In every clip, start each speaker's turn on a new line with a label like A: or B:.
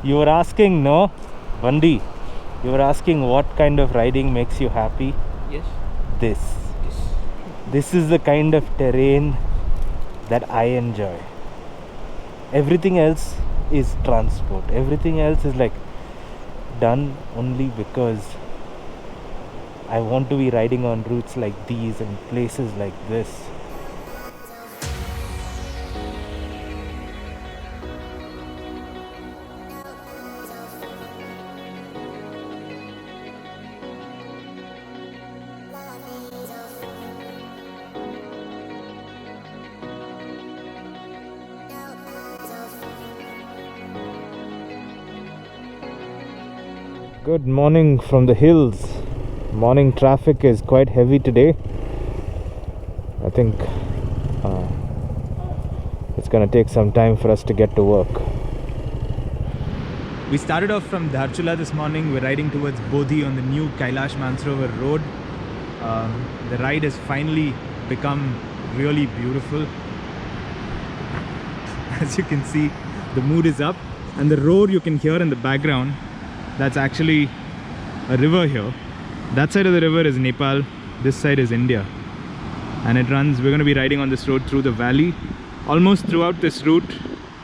A: You were asking, no? Bandi, you were asking what kind of riding makes you happy?
B: Yes.
A: This.
B: Yes.
A: This is the kind of terrain that I enjoy. Everything else is transport. Everything else is like done only because I want to be riding on routes like these and places like this. Good morning from the hills. Morning traffic is quite heavy today. I think it's gonna take some time for us to get to work.
C: We started off from Dharchula this morning. We're riding towards Bodhi on the new Kailash Mansarovar road. The ride has finally become really beautiful. As you can see, the mood is up, and the roar you can hear in the background, that's actually a river here. That side of the river is Nepal, this side is India, and it runs. We're going to be riding on this road through the valley. Almost throughout this route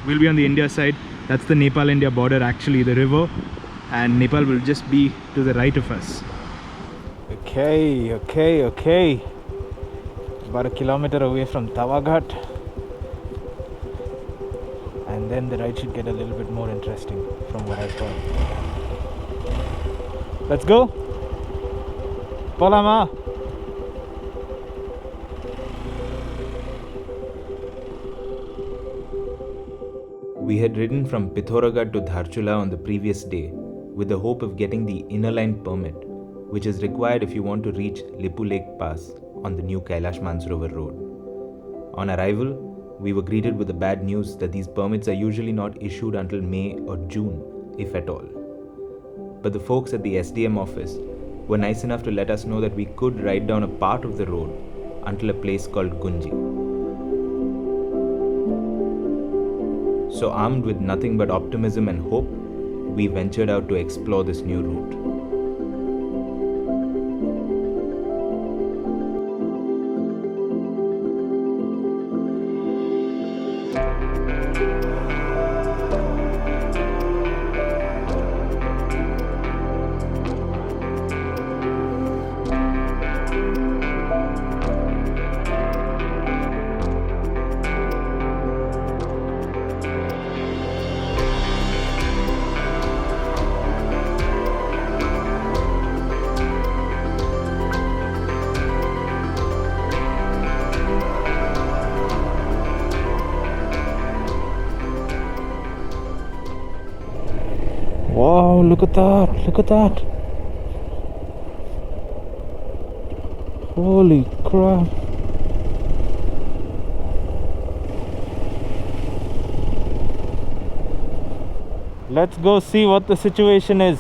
C: we'll be on the India side. That's the Nepal-India border, actually, the river, and Nepal will just be to the right of us.
A: Okay. About a kilometer away from Tawaghat, and then the ride should get a little bit more interesting from what I've heard. Let's go. Polama.
D: We had ridden from Pithoragarh to Dharchula on the previous day with the hope of getting the inner line permit, which is required if you want to reach Lipu Lake Pass on the new Kailash Mansarovar road. On arrival, we were greeted with the bad news that these permits are usually not issued until May or June, if at all. But the folks at the SDM office were nice enough to let us know that we could ride down a part of the road until a place called Gunji. So armed with nothing but optimism and hope, we ventured out to explore this new route.
A: Wow, look at that. Holy crap. Let's go see what the situation is.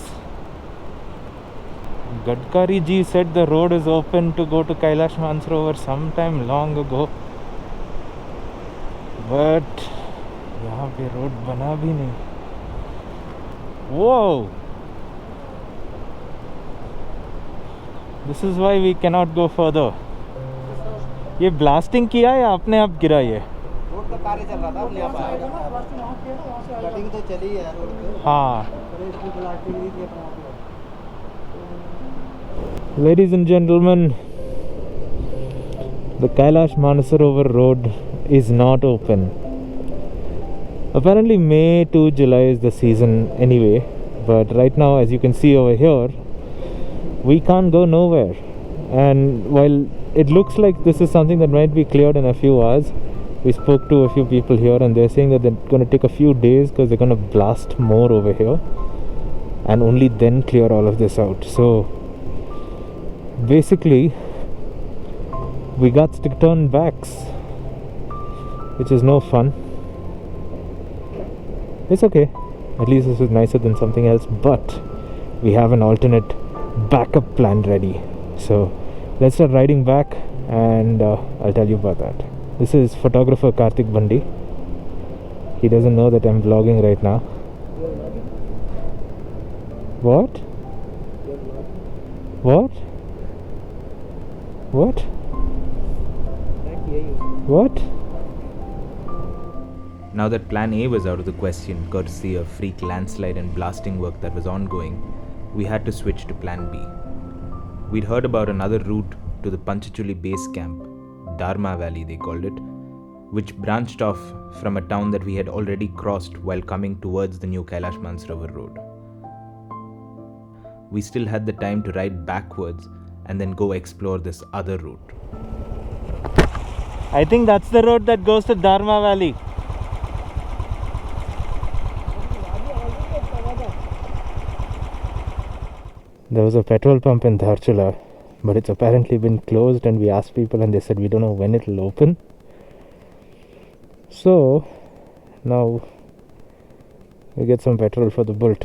A: Gadkari ji said the road is open to go to Kailash Mansarovar sometime long ago, but यहाँ पे road बना भी नहीं. Whoa! This is why we cannot go further. ये blasting किया या अपने आप गिरा ये?
B: रोड का कार्य चल रहा था, अपने आप आया। कटिंग तो चली है रोड पे।
A: हाँ. Ladies and gentlemen, the Kailash Mansarovar road is not open. Apparently May to July is the season anyway, but right now, as you can see over here, we can't go nowhere. And while it looks like this is something that might be cleared in a few hours, we spoke to a few people here and they're saying that they're going to take a few days because they're going to blast more over here and only then clear all of this out. So basically we got to turn backs, which is no fun. It's okay, at least this is nicer than something else, but we have an alternate backup plan ready. So let's start riding back and I'll tell you about that. This is photographer Karthik Bandi. He doesn't know that I'm vlogging right now. What? What? What? What?
D: Now that Plan A was out of the question, courtesy of freak landslide and blasting work that was ongoing, we had to switch to Plan B. We'd heard about another route to the Panchachuli base camp, Dharma Valley they called it, which branched off from a town that we had already crossed while coming towards the new Kailash Mansarovar road. We still had the time to ride backwards and then go explore this other route.
A: I think that's the road that goes to Dharma Valley. There was a petrol pump in Dharchula, but it's apparently been closed, and we asked people and they said we don't know when it will open. So now we get some petrol for the Bolt.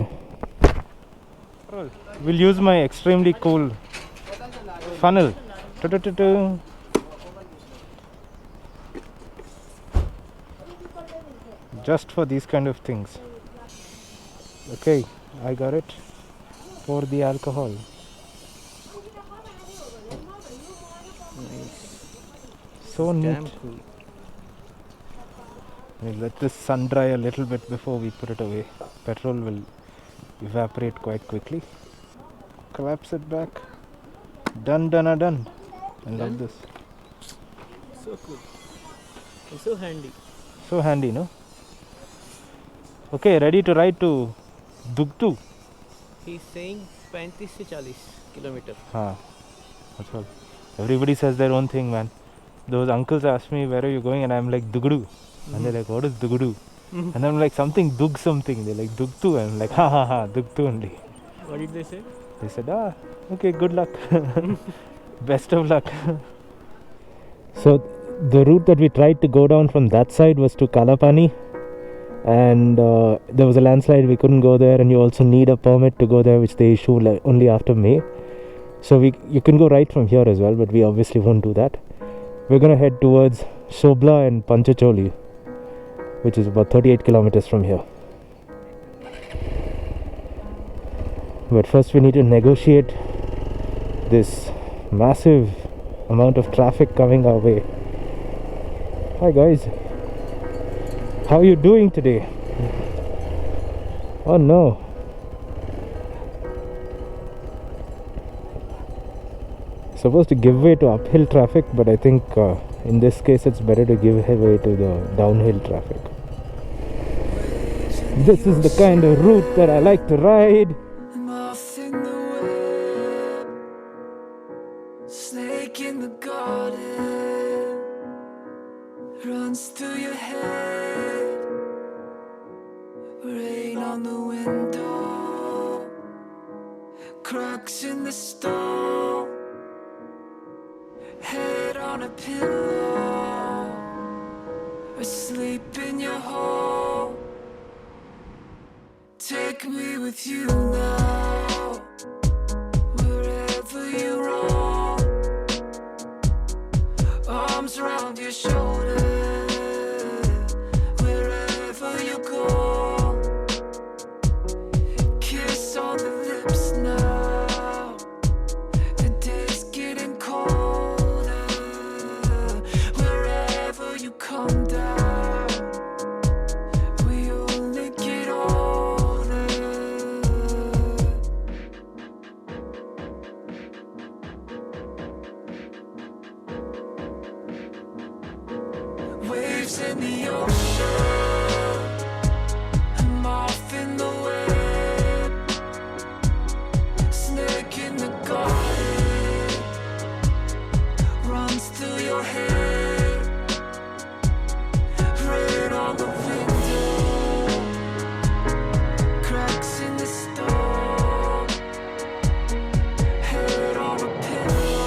A: We'll use my extremely cool funnel. Just for these kind of things. Okay, I got it. Pour the alcohol. So neat. We'll let this sun dry a little bit before we put it away. Petrol will evaporate quite quickly. Collapse it back. Done. I love this.
B: So cool. It's so handy.
A: So handy, no? Okay, ready to ride to Dugtu.
B: He's saying 35 से 40 kilometer.
A: That's all. Everybody says their own thing, man. Those uncles ask me, where are you going? And I'm like, Dugudu. And they're like, what is Dugudu? And I'm like, something Dug something. They're like, Dugtu. And I'm like, ha, Dugtu only.
B: What did they say?
A: They said, okay, good luck. Best of luck. So the route that we tried to go down from that side was to Kalapani. And there was a landslide, we couldn't go there, and you also need a permit to go there, which they issue only after May. So you can go right from here as well, but we obviously won't do that. We're going to head towards Sobla and Panchacholi, which is about 38 kilometers from here. But first we need to negotiate this massive amount of traffic coming our way. Hi guys. How are you doing today? Oh no. Supposed to give way to uphill traffic, but I think in this case it's better to give way to the downhill traffic. This is the kind of route that I like to ride.
E: I'm off in the web, snake in the garden, runs through your head, rain on the window, cracks in the stone, head on a pillow, asleep in your home. Take me with you now, wherever you roam, arms around your shoulder, wherever you go, kiss on the lips now, the day's getting colder, wherever you come down, we only get older. Waves in the ocean, I'm off in the web, snake in the garden, runs through your head, rain on the window, cracks in the stone, head on a pillow,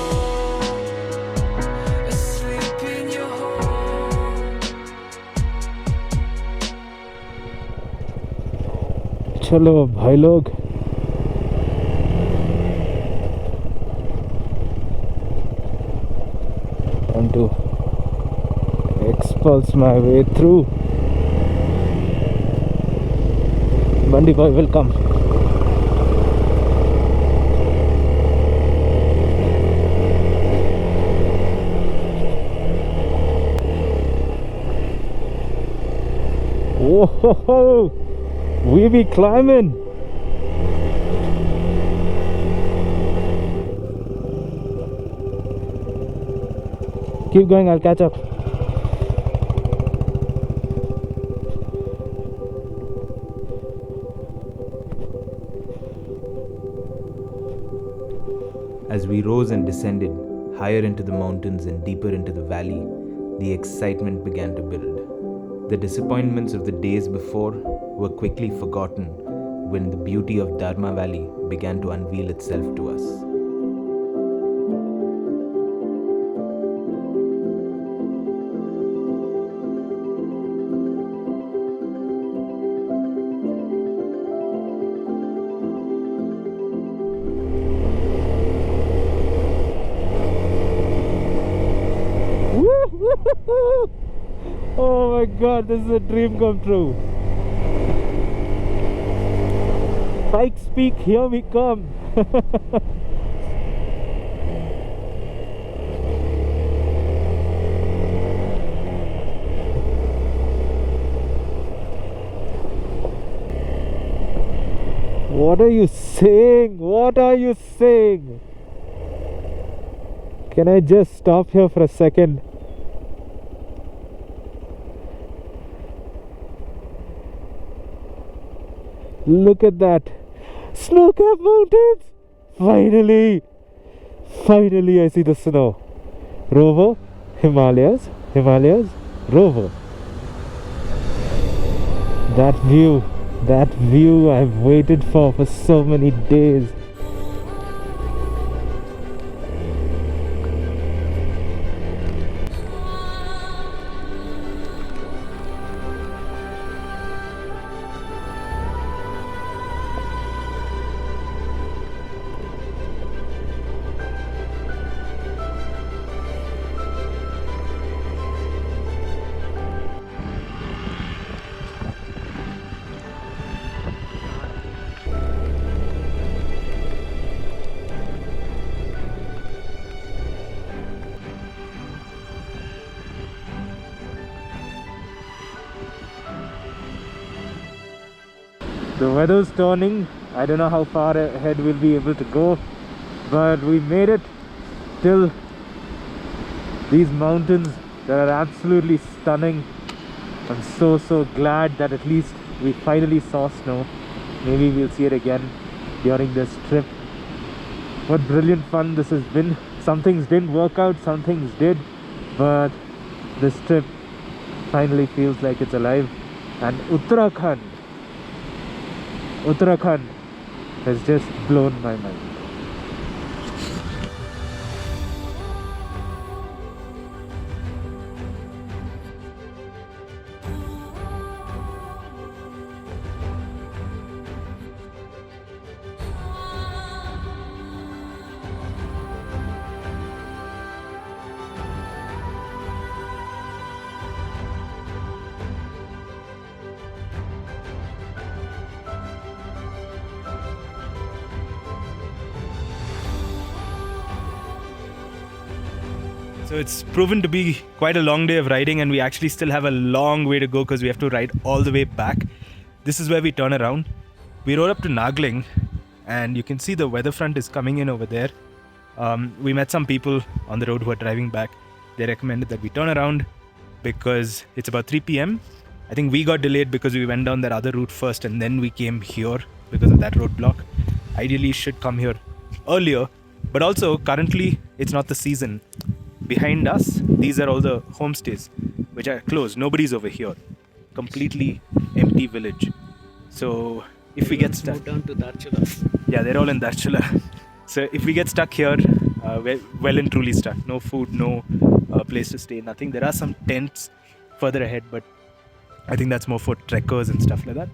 E: asleep in your home.
A: चलो भाई लोग, time to expulse my way through. Bundy boy will come. Whoa, we be climbing. Keep going, I'll catch up.
D: As we rose and descended, higher into the mountains and deeper into the valley, the excitement began to build. The disappointments of the days before were quickly forgotten when the beauty of Dharma Valley began to unveil itself to us.
A: Oh my god, this is a dream come true. Pikes Peak, here we come. What are you saying? What are you saying? Can I just stop here for a second? Look at that. Snow-capped mountains! Finally! Finally I see the snow. Rover, Himalayas, Himalayas, Rover. That view I've waited for so many days. The weather's turning. I don't know how far ahead we'll be able to go, but we made it till these mountains that are absolutely stunning. I'm so glad that at least we finally saw snow. Maybe we'll see it again during this trip. What brilliant fun this has been. Some things didn't work out, some things did, but this trip finally feels like it's alive. And Uttarakhand has just blown my mind.
C: So it's proven to be quite a long day of riding, and we actually still have a long way to go because we have to ride all the way back. This is where we turn around. We rode up to Nagling, and you can see the weather front is coming in over there. We met some people on the road who are driving back. They recommended that we turn around because it's about 3 p.m. I think we got delayed because we went down that other route first and then we came here because of that roadblock. Ideally, you should come here earlier, but also currently it's not the season. Behind us, these are all the homestays which are closed. Nobody's over here. Completely empty village. So if we get stuck,
B: down to Dharchula.
C: yeah, they're all in Dharchula. So if we get stuck here, we're well and truly stuck. No food, no place to stay, nothing. There are some tents further ahead, but I think that's more for trekkers and stuff like that.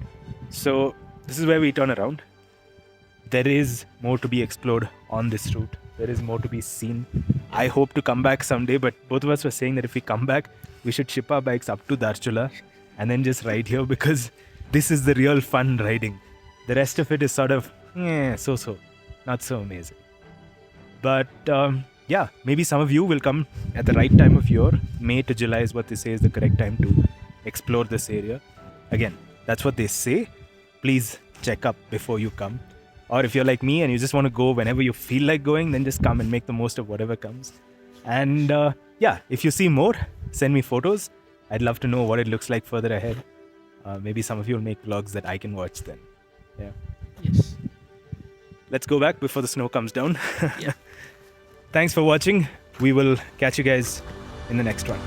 C: So this is where we turn around. There is more to be explored on this route. There is more to be seen. I hope to come back someday, but both of us were saying that if we come back, we should ship our bikes up to Dharchula and then just ride here, because this is the real fun riding. The rest of it is sort of, so, not so amazing. But yeah, maybe some of you will come at the right time of year. May to July is what they say is the correct time to explore this area. Again, that's what they say. Please check up before you come. Or if you're like me and you just want to go whenever you feel like going, then just come and make the most of whatever comes. And yeah, if you see more, send me photos. I'd love to know what it looks like further ahead. Maybe some of you will make vlogs that I can watch then. Yeah.
F: Yes.
C: Let's go back before the snow comes down.
F: Yeah.
C: Thanks for watching. We will catch you guys in the next one.